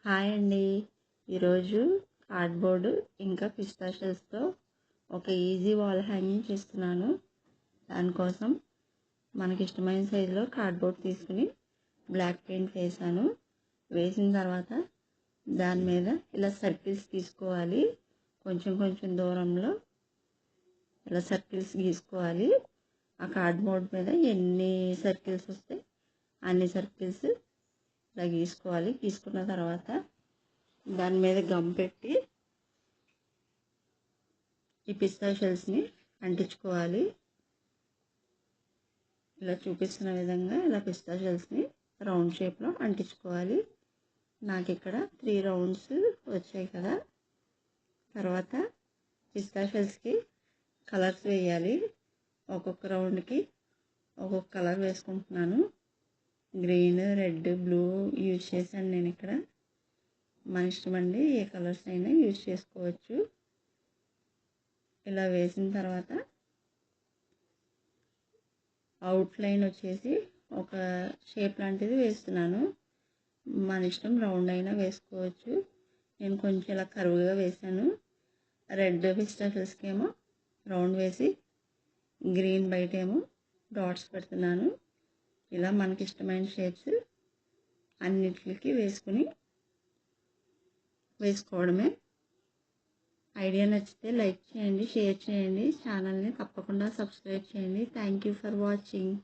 Hi అండి. ఈరోజు cardboard ఇంకా పిస్తా షెల్స్తో ఒక ఈజీ వాల్ హ్యాంగింగ్ చేస్తున్నాను. దానికోసం మనకి ఇష్టమైన సైజులో కార్డ్బోర్డ్ తీసుకుని బ్లాక్ పెయింట్ వేసాను. వేసిన తర్వాత దాని మీద ఇలా సర్కిల్స్ తీసుకోవాలి. కొంచెం కొంచెం దూరంలో ఇలా సర్కిల్స్ గీసుకోవాలి. ఆ కార్డ్బోర్డ్ మీద ఎన్ని సర్కిల్స్ వస్తే అన్ని సర్కిల్స్ ఇలా గీసుకోవాలి. గీసుకున్న తర్వాత దాని మీద గమ్ పెట్టి ఈ పిస్తా షెల్స్ని అంటించుకోవాలి. ఇలా చూపిస్తున్న విధంగా ఇలా పిస్తా షెల్స్ని రౌండ్ షేప్లో అంటించుకోవాలి. నాకు ఇక్కడ 3 రౌండ్స్ వచ్చాయి కదా. తర్వాత పిస్తా షెల్స్కి కలర్స్ వేయాలి. ఒక్కొక్క రౌండ్కి ఒక్కొక్క కలర్ వేసుకుంటున్నాను. గ్రీన్, రెడ్, బ్లూ యూజ్ చేశాను నేను ఇక్కడ. మన ఇష్టం అండి, ఏ కలర్స్ అయినా యూజ్ చేసుకోవచ్చు. ఇలా వేసిన తర్వాత అవుట్లైన్ వచ్చేసి ఒక షేప్ లాంటిది వేస్తున్నాను. మన ఇష్టం, రౌండ్ అయినా వేసుకోవచ్చు. నేను కొంచెం ఇలా కరువుగా వేసాను. రెడ్ పిస్తా షెల్స్కి ఏమో రౌండ్ వేసి గ్రీన్ బయట ఏమో డాట్స్ పెడుతున్నాను. ఇలా మనకి ఇష్టమైన షేప్స్ అన్నిటికి వేసుకోవడమే. ఐడియా నచ్చితే లైక్ చేయండి, షేర్ చేయండి, ఛానల్ని తప్పకుండా సబ్స్క్రైబ్ చేయండి. Thank you for watching.